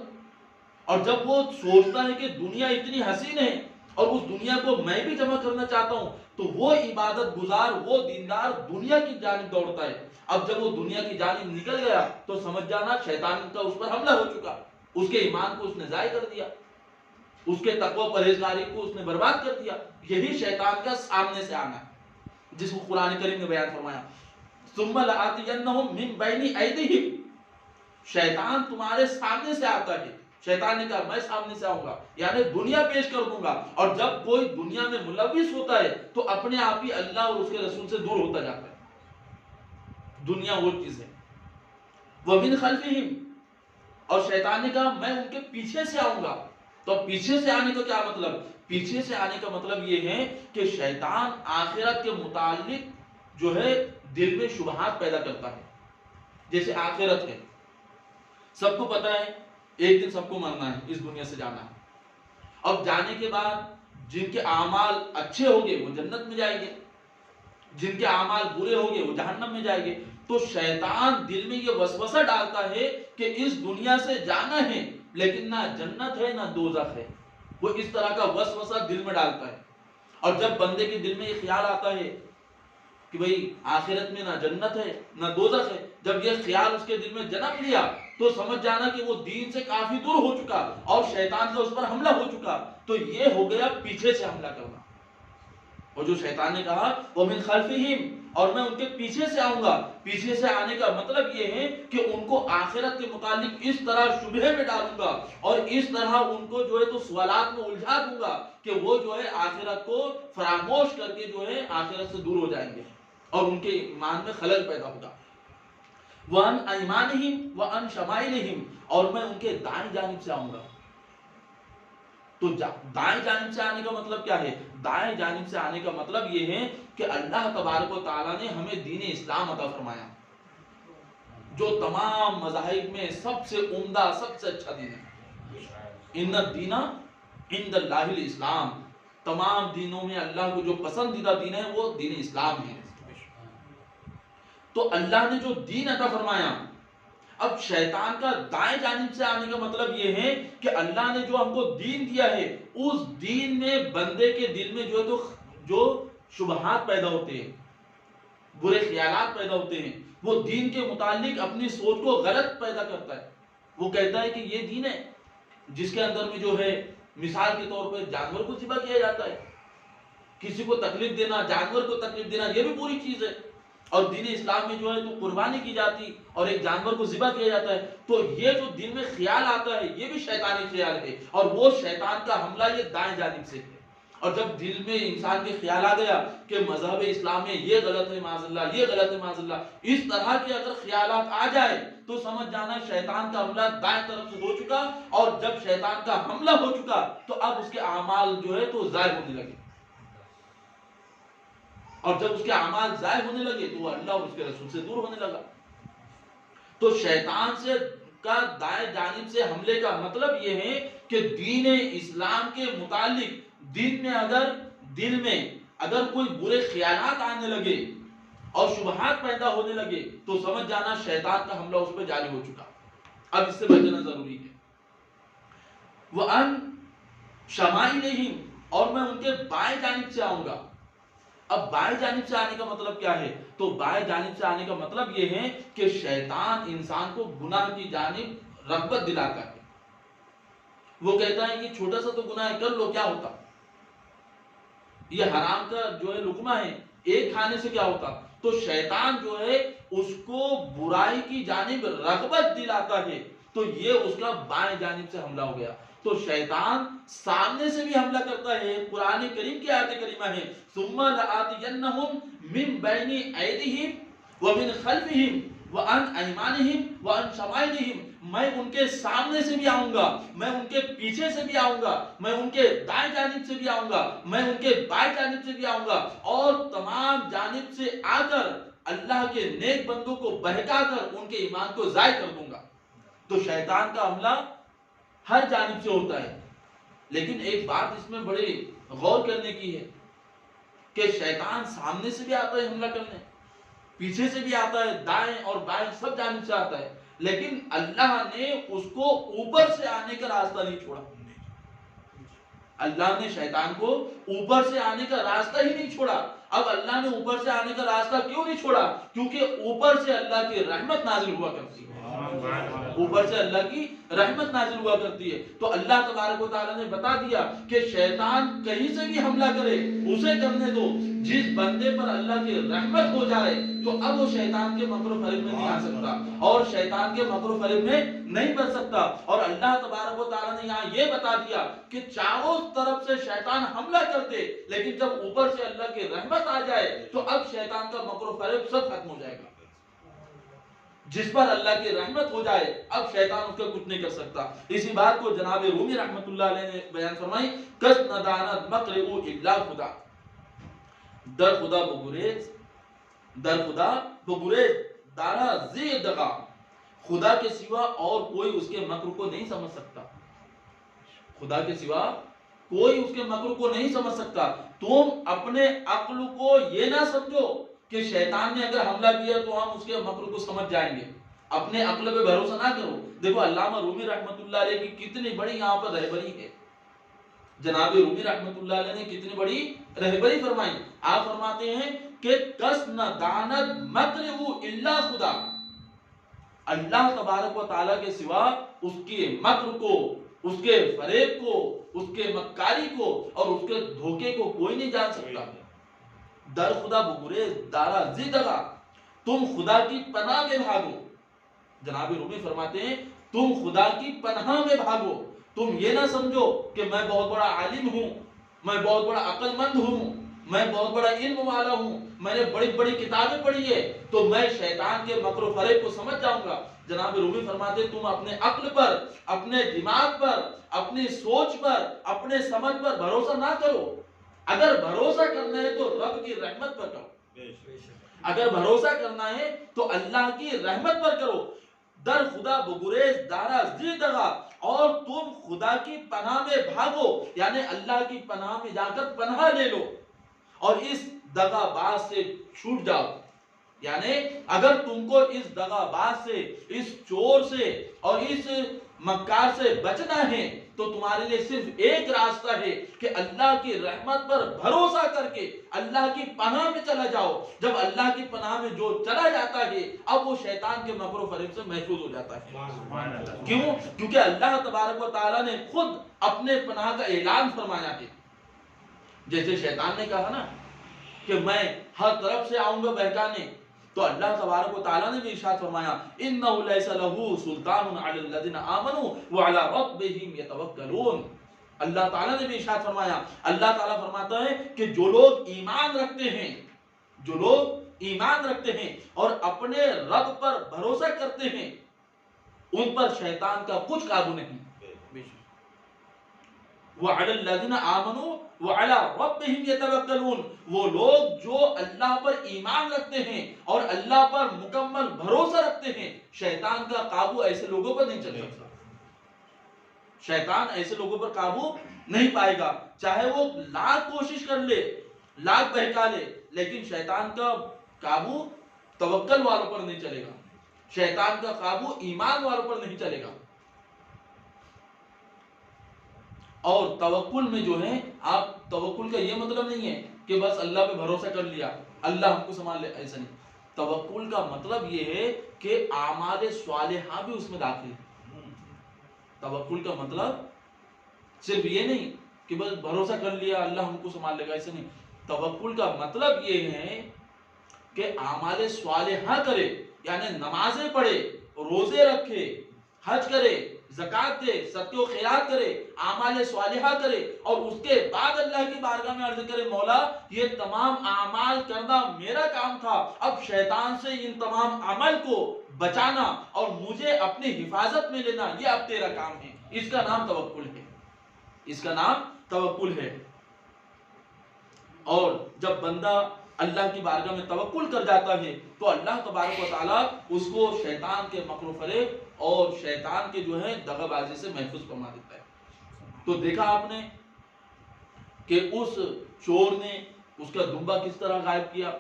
اور جب وہ سوچتا ہے کہ دنیا اتنی حسین ہے اور اس دنیا کو میں بھی جمع کرنا چاہتا ہوں، تو وہ عبادت گزار، وہ دیندار دنیا کی جانب دوڑتا ہے۔ اب جب وہ دنیا کی جانب نکل گیا تو سمجھ جانا شیطان کا اس پر حملہ ہو چکا، اس کے ایمان کو اس نے ضائع کر دیا، اس کے تقوی پرہیزگاری کو اس نے برباد کر دیا۔ یہی شیطان کا سامنے سے آنا ہے، جس کو قرآن کریم نے بیان فرمایا، ثم لآتینہم من بین ایدیہم، شیطان تمہارے سامنے سے آتا ہے۔ شیطان نے کہا میں سامنے سے آؤں گا، یعنی دنیا پیش کر دوں گا۔ اور جب کوئی دنیا میں ملوث ہوتا ہے تو اپنے آپ ہی اللہ اور اس کے رسول سے دور ہوتا جاتا ہے۔ دنیا وہ چیز ہے۔ وَمِنْ خَلْفِهِمْ، اور شیطان نے کہا میں ان کے پیچھے سے آؤں گا۔ تو پیچھے سے آنے کا کیا مطلب؟ پیچھے سے آنے کا مطلب یہ ہے کہ شیطان آخرت کے متعلق جو ہے دل میں شبہات پیدا کرتا ہے۔ جیسے آخرت ہے، سب کو پتا ہے ایک دن سب کو مرنا ہے، اس دنیا سے جانا ہے۔ اب جانے کے بعد جن کے اعمال اچھے ہوں گے وہ جنت میں جائیں گے، جن کے اعمال برے ہوں گے وہ جہنم میں جائیں گے۔ تو شیطان دل میں یہ وسوسہ ڈالتا ہے کہ اس دنیا سے جانا ہے لیکن نہ جنت ہے نہ دوزخ ہے، وہ اس طرح کا وسوسہ دل میں ڈالتا ہے۔ اور جب بندے کے دل میں یہ خیال آتا ہے کہ بھئی آخرت میں نہ جنت ہے نہ دوزخ ہے، جب یہ خیال اس کے دل میں جنم لیا تو سمجھ جانا کہ وہ دین سے کافی دور ہو چکا اور شیطان کا اس پر حملہ ہو چکا۔ تو یہ ہو گیا پیچھے سے حملہ کرنا۔ اور جو شیطان نے کہا وَمِنْ خَلْفِهِمْ، اور میں ان کے پیچھے سے آؤں گا، پیچھے سے آنے کا مطلب یہ ہے کہ ان کو آخرت کے متعلق اس طرح شبہے میں ڈالوں گا اور اس طرح ان کو جو ہے تو سوالات میں الجھا دوں گا کہ وہ جو ہے آخرت کو فراموش کر کے جو ہے آخرت سے دور ہو جائیں گے اور ان کے ایمان میں خلل پیدا ہوگا۔ وَعَنْ أَيْمَانِهِمْ وَعَنْ شَمَائِلِهِمْ، اور میں ان کے دائیں جانب سے آؤں گا۔ تو دائیں جانب سے آنے کا مطلب کیا ہے؟ دائیں جانب سے آنے کا مطلب یہ ہے کہ اللہ تبارک و تعالیٰ نے ہمیں دین اسلام عطا فرمایا، جو تمام مذاہب میں سب سے عمدہ سب سے اچھا دین ہے۔ ان الدین عند اللہ الاسلام، تمام دینوں میں اللہ کو جو پسندیدہ دین ہے وہ دین اسلام ہے۔ تو اللہ نے جو دین عطا فرمایا، اب شیطان کا دائیں جانب سے آنے کا مطلب یہ ہے کہ اللہ نے جو ہم کو دین دیا ہے اس دین میں بندے کے دل میں جو ہے تو جو شبہات پیدا ہوتے ہیں، برے خیالات پیدا ہوتے ہیں، وہ دین کے متعلق اپنی سوچ کو غلط پیدا کرتا ہے۔ وہ کہتا ہے کہ یہ دین ہے جس کے اندر میں جو ہے مثال کے طور پر جانور کو ذبح کیا جاتا ہے، کسی کو تکلیف دینا، جانور کو تکلیف دینا یہ بھی بری چیز ہے۔ اور دین اسلام میں جو ہے تو قربانی کی جاتی اور ایک جانور کو ذبح کیا جاتا ہے۔ تو یہ جو دل میں خیال آتا ہے یہ بھی شیطانی خیال ہے، اور وہ شیطان کا حملہ یہ دائیں جانب سے ہے۔ اور جب دل میں انسان کے خیال آ گیا کہ مذہب اسلام میں یہ غلط ہے معاذ اللہ، یہ غلط ہے معاذ اللہ، اس طرح کے اگر خیالات آ جائے تو سمجھ جانا شیطان کا حملہ دائیں طرف سے ہو چکا، اور جب شیطان کا حملہ ہو چکا تو اب اس کے اعمال جو ہے تو ضائع ہونے لگے، اور جب اس کے اعمال ضائع ہونے لگے تو وہ اللہ اور اس کے رسول سے دور ہونے لگا۔ تو شیطان سے کا دائیں جانب سے حملے کا مطلب یہ ہے کہ دین اسلام کے متعلق دین میں اگر دل میں اگر کوئی برے خیالات آنے لگے اور شبہات پیدا ہونے لگے تو سمجھ جانا شیطان کا حملہ اس پہ جاری ہو چکا۔ اب اس سے بچنا ضروری ہے۔ وَأَنْ شَمَائِلِهِمْ، اور میں ان کے بائیں جانب سے آؤں گا۔ اب بائیں جانب سے آنے کا مطلب کیا ہے؟ تو بائیں جانب سے آنے کا مطلب یہ ہے کہ شیطان انسان کو گناہ کی جانب رغبت دلاتا ہے۔ وہ کہتا ہے کہ چھوٹا سا تو گناہ ہے، کر لو، کیا ہوتا؟ یہ حرام کا جو ہے لقمہ ہے، ایک کھانے سے کیا ہوتا؟ تو شیطان جو ہے اس کو برائی کی جانب رغبت دلاتا ہے، تو یہ اس کا بائیں جانب سے حملہ ہو گیا۔ تو شیطان سامنے سے بھی حملہ کرتا ہے۔ قرآن کریم کی آیت کریمہ ہے ثم لآتینہم من بین ایدیہم ومن خلفہم وعن ایمانہم وعن شمائلہم، میں ان کے سامنے سے بھی آؤں گا، میں ان کے پیچھے سے بھی آؤں گا، میں ان کے دائیں جانب سے بھی آؤں گا، میں ان کے بائیں جانب سے بھی آؤں گا، اور تمام جانب سے آ کر اللہ کے نیک بندوں کو بہکا کر ان کے ایمان کو ضائع کر دوں گا۔ تو شیطان کا حملہ ہر جانب سے ہوتا ہے، لیکن ایک بات اس میں بڑی غور کرنے کی ہے کہ شیطان سامنے سے بھی آتا ہے حملہ کرنے، پیچھے سے بھی آتا ہے، دائیں اور بائیں سب جانب سے آتا ہے، لیکن اللہ نے اس کو اوپر سے آنے کا راستہ نہیں چھوڑا۔ اللہ نے شیطان کو اوپر سے آنے کا راستہ ہی نہیں چھوڑا۔ اب اللہ نے اوپر سے آنے کا راستہ کیوں نہیں چھوڑا؟ کیونکہ اوپر سے اللہ کی رحمت نازل ہوا کرتی ہے، اوپر سے اللہ کی رحمت نازل ہوا کرتی ہے۔ تو اللہ تبارک و تعالیٰ نے بتا دیا کہ شیطان کہیں سے بھی حملہ کرے اسے کرنے دو، جس بندے پر اللہ کی رحمت ہو جائے تو اب وہ شیطان کے مکر و فریب میں نہیں آ سکتا اور شیطان کے مکر و فریب میں نہیں بچ سکتا۔ اور اللہ تبارک و تعالیٰ نے یہاں یہ بتا دیا کہ چاروں طرف سے شیطان حملہ کرتے، لیکن جب اوپر سے اللہ کی رحمت آ جائے تو اب شیطان کا مکر و فریب سب ختم ہو جائے گا۔ جس پر اللہ کی رحمت ہو جائے اب شیطان اس کا کچھ نہیں کر سکتا۔ اسی بات کو جناب رومی رحمت اللہ علیہ نے بیان فرمائی، کس ندانت مکرئو الا خدا، در خدا بگریز، در خدا بگریز دارا زی دغا، خدا کے سوا اور کوئی اس کے مکر کو نہیں سمجھ سکتا، خدا کے سوا کوئی اس کے مکر کو نہیں سمجھ سکتا۔ تم اپنے عقل کو یہ نہ سمجھو کہ شیطان نے اگر حملہ کیا تو ہم اس کے مکر کو سمجھ جائیں گے، اپنے عقل پہ بھروسہ نہ کرو۔ دیکھو علامہ رومی رحمت اللہ علیہ کی کتنی بڑی یہاں پر رہبری ہے، جناب رومی رحمت اللہ علیہ نے کتنی بڑی رہبری فرمائی۔ آپ فرماتے ہیں کہ کس نہ دانت مکرہ الا خدا، اللہ تبارک و تعالیٰ کے سوا اس کے مکر کو، اس کے فریب کو، اس کے مکاری کو اور اس کے دھوکے کو کوئی نہیں جان سکتا۔ در خدا بگریز دارا زیدگا، تم خدا کی پناہ میں بھاگو، جناب رومی فرماتے ہیں تم خدا کی پناہ میں بھاگو، تم یہ نہ سمجھو کہ میں بہت بڑا عالم ہوں، میں بہت بڑا عقل مند ہوں، میں بہت بڑا علم والا ہوں، میں نے بڑی بڑی کتابیں پڑھی ہے تو میں شیطان کے مکر و فریب کو سمجھ جاؤں گا۔ جناب رومی فرماتے ہیں تم اپنے عقل پر، اپنے دماغ پر، اپنی سوچ پر، اپنے سمجھ پر بھروسہ نہ کرو۔ اگر بھروسہ کرنا ہے تو رب کی رحمت پر کرو، اگر بھروسہ کرنا ہے تو اللہ کی رحمت پر کرو۔ در خدا بگریز دارا زیدگا، اور تم خدا کی پناہ میں بھاگو، یعنی اللہ کی پناہ میں جا کر پناہ لے لو اور اس دغا باز سے چھوٹ جاؤ۔ یعنی اگر تم کو اس دغا باز سے، اس چور سے اور اس مکار سے بچنا ہے تو تمہارے لیے صرف ایک راستہ ہے کہ اللہ کی رحمت پر بھروسہ کر کے اللہ کی پناہ میں چلا جاؤ۔ جب اللہ کی پناہ میں جو چلا جاتا ہے اب وہ شیطان کے مکر و فریب سے محفوظ ہو جاتا ہے۔ کیوں؟ کیونکہ اللہ تبارک و تعالیٰ نے خود اپنے پناہ کا اعلان فرمایا ہے۔ جیسے شیطان نے کہا نا کہ میں ہر طرف سے آؤں گا بہکانے، تو اللہ تبارک و تعالیٰ نے بھی ارشاد فرمایا اِنَّهُ لَيْسَ لَهُ سُلْطَانٌ عَلَى الَّذِينَ آمَنُوا وَعَلَى رَبِّهِمْ يَتَوَكَّلُونَ۔ اللہ تعالیٰ نے بھی ارشاد فرمایا، اللہ تعالیٰ فرماتا ہے کہ جو لوگ ایمان رکھتے ہیں، جو لوگ ایمان رکھتے ہیں اور اپنے رب پر بھروسہ کرتے ہیں ان پر شیطان کا کچھ قابو نہیں۔ وَعَلَى الَّذِينَ آمَنُوا وَعَلَى رَبِّهِمْ يَتَوَكَّلُونَ، وہ لوگ جو اللہ پر ایمان رکھتے ہیں اور اللہ پر مکمل بھروسہ رکھتے ہیں، شیطان کا قابو ایسے لوگوں پر نہیں چل سکتا، شیطان ایسے لوگوں پر قابو نہیں پائے گا، چاہے وہ لاکھ کوشش کر لے، لاکھ بہکا لے، لیکن شیطان کا قابو توکل والوں پر نہیں چلے گا، شیطان کا قابو ایمان والوں پر نہیں چلے گا۔ اور توکل میں جو ہے، آپ توکل کا یہ مطلب نہیں ہے کہ بس اللہ پہ بھروسہ کر لیا اللہ ہم کو سنبھال لے، ایسا نہیں۔ توکل کا مطلب یہ ہے کہ اعمال صالحہ بھی اس میں داخل ہے۔ توکل کا مطلب صرف یہ نہیں کہ بس بھروسہ کر لیا اللہ ہم کو سنبھال لے گا، ایسا نہیں۔ توکل کا مطلب یہ ہے کہ اعمال صالحہ کرے، یعنی نمازیں پڑھے، روزے رکھے، حج کرے، زکات دے، صدقے و خیرات کرے، اعمال صالحہ کرے اور اس کے بعد اللہ کی بارگاہ میں عرض کرے مولا یہ تمام اعمال کرنا میرا کام تھا، اب شیطان سے ان تمام عمل کو بچانا اور مجھے اپنی حفاظت میں لینا یہ اب تیرا کام ہے۔ اس کا نام توکل ہے، اس کا نام توکل ہے۔ اور جب بندہ اللہ کی بارگاہ میں توکل کر جاتا ہے تو اللہ تبارک و تعالیٰ اس کو شیطان کے مکر و فریب اور شیطان کے جو ہے دغا بازی سے محفوظ فرما دیتا ہے۔ تو دیکھا آپ نے کہ اس چور نے اس کا دمبا کس طرح غائب کیا،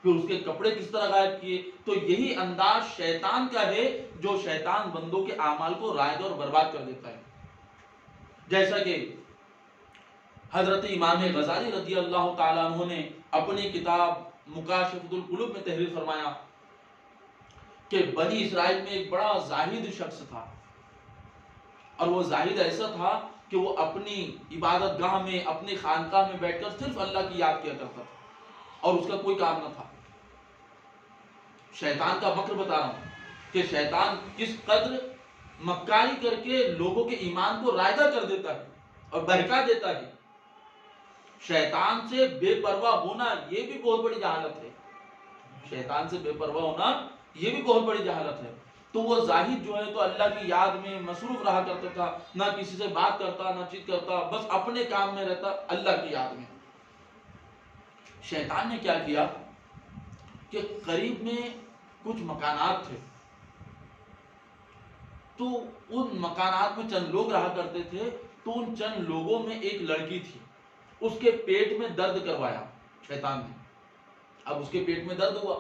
پھر اس کے کپڑے کس طرح غائب کیے. تو یہی انداز شیطان کا ہے جو شیطان بندوں کے اعمال کو رائج اور برباد کر دیتا ہے. جیسا کہ حضرت امام غزالی رضی اللہ تعالیٰ عنہ نے اپنی کتاب مکاشفۃ القلوب میں تحریر فرمایا کہ بنی اسرائیل میں ایک بڑا زاہد شخص تھا، اور وہ زاہد ایسا تھا کہ وہ اپنی عبادت گاہ میں، اپنی خانقاہ میں بیٹھ کر صرف اللہ کی یاد کیا کرتا تھا اور اس کا کوئی کام نہ تھا. شیطان کا مکر بتا رہا ہوں کہ شیطان کس قدر مکاری کر کے لوگوں کے ایمان کو رائگاں کر دیتا ہے اور بہکا دیتا ہے. شیطان سے بے پرواہ ہونا یہ بھی بہت بڑی جہالت ہے. شیطان سے بے پرواہ ہونا یہ بھی بہت بڑی جہالت ہے. تو وہ زاہد جو ہے تو اللہ کی یاد میں مصروف رہا کرتا تھا، نہ کسی سے بات کرتا نہ چیت کرتا، بس اپنے کام میں رہتا، اللہ کی یاد میں. شیطان نے کیا کیا کہ قریب میں کچھ مکانات تھے، تو ان مکانات میں چند لوگ رہا کرتے تھے. تو ان چند لوگوں میں ایک لڑکی تھی، اس کے پیٹ میں درد کروایا شیطان نے. اب اس کے پیٹ میں درد ہوا،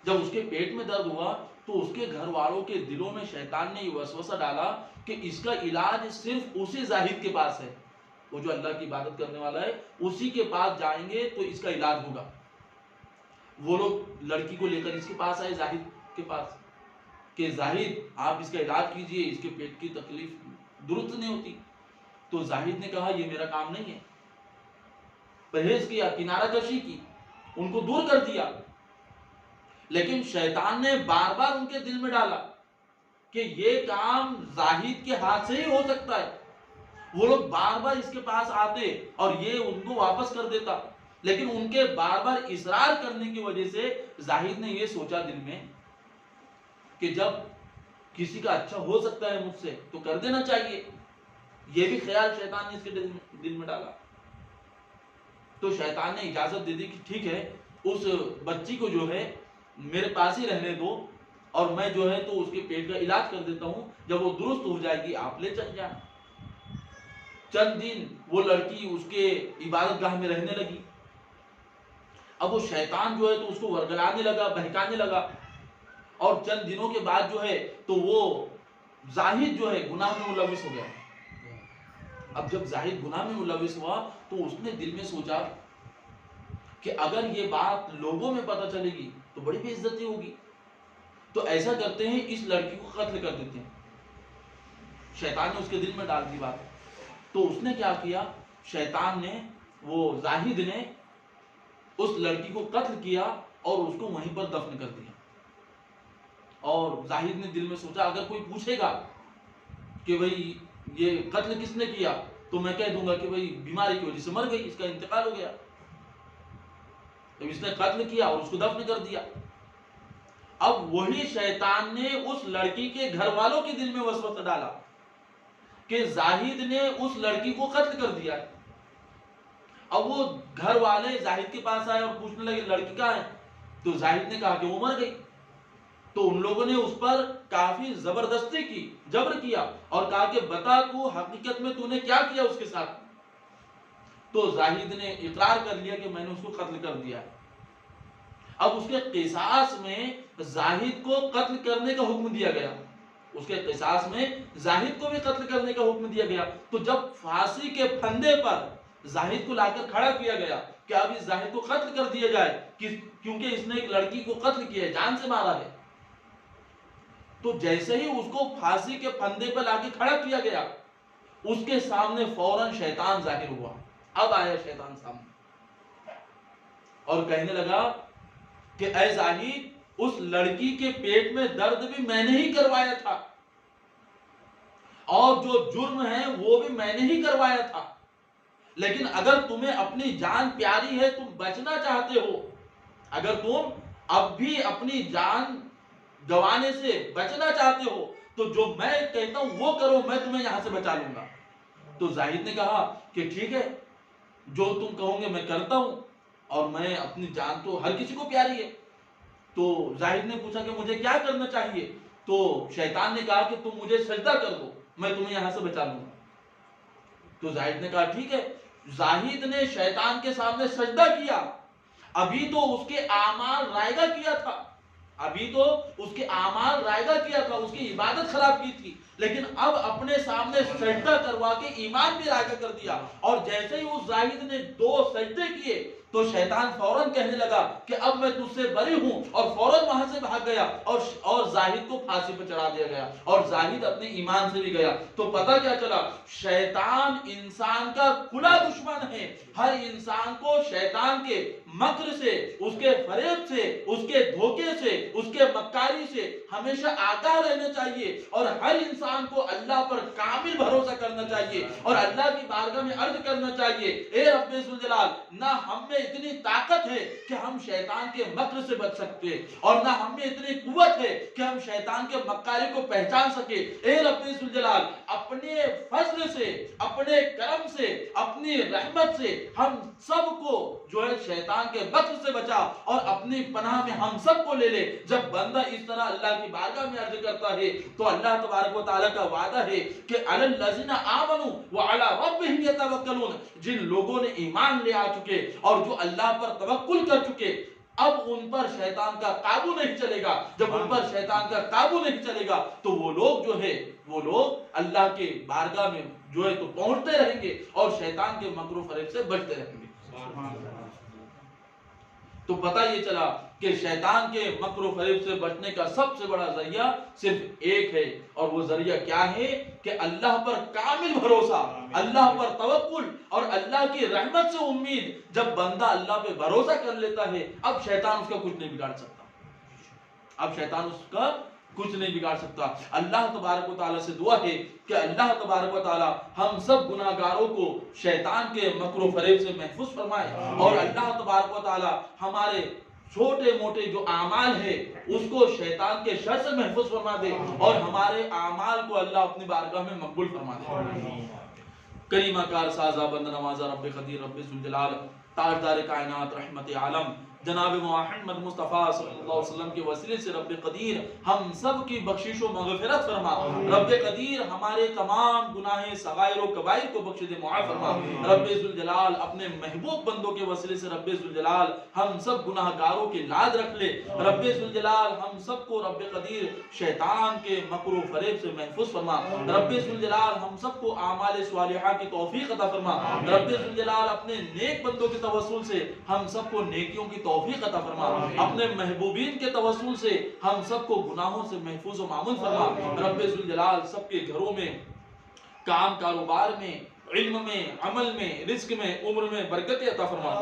جب اس کے پیٹ میں درد ہوا تو اس کے گھر والوں کے دلوں میں شیطان نے یہ وسوسہ ڈالا کہ اس کا علاج صرف اسی زاہد کے پاس ہے، وہ جو اللہ کی عبادت کرنے والا ہے اسی کے پاس جائیں گے تو اس کا علاج ہوگا. وہ لوگ لڑکی کو لے کر اس کے پاس آئے، زاہد کے پاس، کہ زاہد آپ اس کا علاج کیجئے، اس کے پیٹ کی تکلیف درست نہیں ہوتی. تو زاہد نے کہا یہ میرا کام نہیں ہے. پرہیز کیا، کنارہ کشی کی، ان کو دور کر دیا. لیکن شیطان نے بار بار ان کے دل میں ڈالا کہ یہ کام زاہد کے ہاتھ سے ہی ہو سکتا ہے. وہ لوگ بار بار اس کے پاس آتے اور یہ ان کو واپس کر دیتا. لیکن ان کے بار بار اصرار کرنے کی وجہ سے زاہد نے یہ سوچا دل میں کہ جب کسی کا اچھا ہو سکتا ہے مجھ سے تو کر دینا چاہیے. یہ بھی خیال شیطان نے اس کے دل میں ڈالا. تو شیطان نے اجازت دے دی کہ ٹھیک ہے، اس بچی کو جو ہے میرے پاس ہی رہنے دو، اور میں جو ہے تو اس کے پیٹ کا علاج کر دیتا ہوں، جب وہ درست ہو جائے گی آپ لے چل جانا. چند دن وہ لڑکی اس کے عبادت گاہ میں رہنے لگی. اب وہ شیطان جو ہے تو اس کو ورگلانے لگا، بہکانے لگا، اور چند دنوں کے بعد جو ہے تو وہ زاہد جو ہے گناہ میں ملوث ہو گیا. اب جب زاہد گناہ میں ملوث ہوا تو اس نے دل میں سوچا کہ اگر یہ بات لوگوں میں پتہ چلے گی تو بڑی بے عزتی ہوگی، تو ایسا کرتے ہیں اس لڑکی کو قتل کر دیتے ہیں. شیطان نے اس کے دل میں ڈال دی بات. تو اس نے کیا کیا، شیطان نے، وہ زاہد نے اس لڑکی کو قتل کیا اور اس کو وہیں پر دفن کر دیا. اور زاہد نے دل میں سوچا اگر کوئی پوچھے گا کہ بھئی یہ قتل کس نے کیا تو میں کہہ دوں گا کہ بھئی بیماری کی وجہ سے مر گئی، اس کا انتقال ہو گیا. تو اس نے قتل کیا اور اس کو دفن کر دیا. اب وہی شیطان نے اس لڑکی کے گھر والوں کے دل میں وسوسہ ڈالا کہ زاہد نے اس لڑکی کو قتل کر دیا. اب وہ گھر والے زاہد کے پاس آئے اور پوچھنے لگے لڑکی کہاں ہے، تو زاہد نے کہا کہ وہ مر گئی. تو ان لوگوں نے اس پر کافی زبردستی کی، جبر کیا، اور کہا کہ بتا تو حقیقت میں تو نے کیا کیا اس کے ساتھ. تو زاہد نے اقرار کر لیا کہ میں نے اس کو قتل کر دیا. اب اس کے قصاص میں زاہد کو قتل کرنے کا حکم دیا گیا، اس کے قصاص میں زاہد کو بھی قتل کرنے کا حکم دیا گیا. تو جب پھانسی کے پھندے پر زاہد کو لا کر کھڑا کیا گیا کہ اب اس زاہد کو قتل کر دیا جائے کیونکہ اس نے ایک لڑکی کو قتل کیا ہے، جان سے مارا ہے، تو جیسے ہی اس کو پھانسی کے پھندے پر لا کے کھڑا کیا گیا اس کے سامنے فوراً شیطان ظاہر ہوا. اب آیا شیطان سامنے اور کہنے لگا کہ اے زاہد، اس لڑکی کے پیٹ میں درد بھی میں نے ہی کروایا تھا، اور جو جرم ہے وہ بھی میں نے ہی کروایا تھا. لیکن اگر تمہیں اپنی جان پیاری ہے، تم بچنا چاہتے ہو، اگر تم اب بھی اپنی جان گوانے سے بچنا چاہتے ہو تو جو میں کہتا ہوں وہ کرو، میں تمہیں یہاں سے بچا لوں گا. تو زاہد نے کہا کہ ٹھیک ہے، جو تم کہو گے میں کرتا ہوں، اور میں اپنی جان تو ہر کسی کو پیاری ہے. تو زاہد نے پوچھا کہ مجھے کیا کرنا چاہیے. تو شیطان نے کہا کہ تم مجھے سجدہ کر دو، میں تمہیں یہاں سے بچا لوں گا. تو زاہد نے کہا ٹھیک ہے، زاہد نے شیطان کے سامنے سجدہ کیا، ابھی تو اس کے اعمال رائگاں کیا تھا، ابھی تو اس کے اعمال رائگاں کیا تھا، اس کی عبادت خراب کی تھی، لیکن اب اپنے سامنے سجدہ کروا کے ایمان بھی رائگاں کر دیا۔ اور جیسے ہی اس زاہد نے 2 سجدے کیے تو شیطان فوراً کہنے لگا کہ اب میں تجھ سے بری ہوں، اور فوراً وہاں سے بھاگ گیا، اور زاہد کو پھانسی پہ چڑھا دیا گیا، اور زاہد اپنے ایمان سے بھی گیا۔ تو پتہ کیا چلا؟ شیطان انسان کا کھلا دشمن ہے۔ ہر انسان کو شیطان کے مکر سے، اس کے فریب سے، اس کے دھوکے سے، اس کے مکاری سے ہمیشہ آگاہ رہنا چاہیے، اور ہر انسان کو اللہ پر کامل بھروسہ کرنا چاہیے، اور اللہ کی بارگاہ میں عرض کرنا چاہیے، اے رب ذوالجلال، نہ ہم میں اتنی طاقت ہے کہ ہم شیطان کے مکر سے بچ سکتے، اور نہ ہم میں اتنی قوت ہے کہ ہم شیطان کے مکاری کو پہچان سکے۔ اے رب ذوالجلال، اپنے فضل سے، اپنے کرم سے، اپنی رحمت سے ہم سب کو جو ہے شیطان کے مکر سے بچا، اور اپنی پناہ میں ہم سب کو لے لے۔ جب بندہ اس طرح اللہ کی بارگاہ میں عرض کرتا ہے تو اللہ تبارک و تعالیٰ کا وعدہ ہے کہ علی الذین آمنوا وعلی ربہم یتوکلون، جن لوگوں نے ایمان لے آ چکے اور جو اللہ پر توکل کر چکے، اب ان پر شیطان کا قابو نہیں چلے گا۔ جب ان پر شیطان کا قابو نہیں چلے گا تو وہ لوگ جو ہے، وہ لوگ اللہ کے بارگاہ میں جو ہے تو پہنچتے رہیں گے، اور شیطان کے مکر و فریب سے بچتے رہیں گے۔ تو پتہ یہ چلا کہ شیطان کے مکر و فریب سے بچنے کا سب سے بڑا ذریعہ صرف ایک ہے، اور وہ ذریعہ کیا ہے کہ اللہ پر کامل بھروسہ، اللہ پر توکل، اور اللہ کی رحمت سے امید۔ جب بندہ اللہ پہ بھروسہ کر لیتا ہے، اب شیطان اس کا کچھ نہیں بگاڑ سکتا، اب شیطان اس کا کچھ نہیں بگاڑ سکتا۔ اللہ تبارک و تعالیٰ سے دعا ہے کہ اللہ تبارک و تعالیٰ ہم سب گناہگاروں کو شیطان کے مکر و فریب سے محفوظ فرمائے، اور اللہ تبارک و تعالیٰ ہمارے چھوٹے موٹے جو اعمال ہے اس کو شیطان کے شر سے محفوظ فرما دے، اور ہمارے اعمال کو اللہ اپنی بارگاہ میں مقبول فرما دے۔ کریمہ کار سازہ بند نوازہ رب قدیر رب ذوالجلال، تاجدار کائنات رحمت عالم جناب محمد مصطفیٰ صلی اللہ علیہ وسلم کے وسیلے سے رب قدیر ہم سب کی بخشش و مغفرت فرما۔ رب قدیر ہمارے تمام گناہ صغائر و کبائر کو بخش دے، معاف فرما۔ رب ذوالجلال اپنے محبوب بندوں کے وسیلے سے رب ذوالجلال ہم سب گناہگاروں کی لاد رکھ لے۔ رب ذوالجلال ہم سب کو رب قدیر شیطان کے مکر و فریب سے محفوظ فرما۔ رب ذوالجلال ہم سب کو اعمال صالحہ کی توفیق عطا فرما۔ رب ذوالجلال اپنے نیک بندوں کے توسل سے ہم سب کو نیکیوں کی توفیق عطا فرما۔ اپنے محبوبین کے توسل سے ہم سب کو گناہوں سے محفوظ و مامون فرما۔ رب ذوالجلال سب کے گھروں میں، کام کاروبار میں، علم میں، عمل میں، رزق میں، عمر میں برکت عطا فرما۔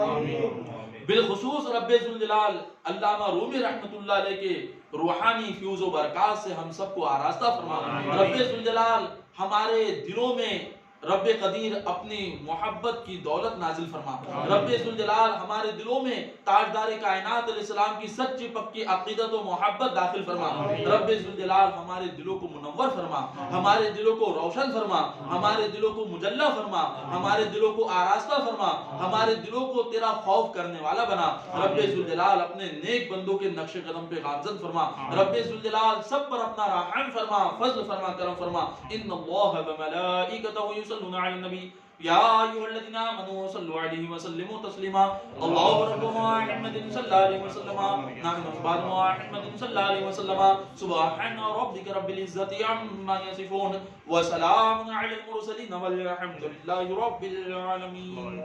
بالخصوص رب ذوالجلال علامہ رومی رحمت اللہ علیہ کے روحانی فیوز و برکات سے ہم سب کو آراستہ فرما۔ رب ذوالجلال ہمارے دلوں میں رب قدیر اپنی محبت کی دولت نازل فرما۔ رب ذوالجلال ہمارے دلوں میں تاجدار کائنات علیہ السلام کی سچی پکی عقیدت و محبت داخل فرما۔ رب ذوالجلال ہمارے دلوں کو منور فرما، ہمارے دلوں کو روشن فرما، ہمارے دلوں کو مجلہ فرما، ہمارے دلوں کو آراستہ فرما، ہمارے دلوں کو تیرا خوف کرنے والا بنا۔ رب ذوالجلال اپنے نیک بندوں کے نقش قدم پہ گامزن فرما۔ رب ذوالجلال سب پر اپنا رحم فرما، فضل فرما، کرم فرما۔ ان اللہ وملائکتہ یصلون علی النبی یا ایھا الذین آمنوا صلوا علیہ وسلموا تسلیما۔ اللہ رب محمد صلی اللہ علیہ وسلم، نحن بعد محمد صلی اللہ علیہ وسلم، سبحان ربک رب العزۃ عما یصفون، وسلام علی المرسلین والحمد للہ رب العالمین۔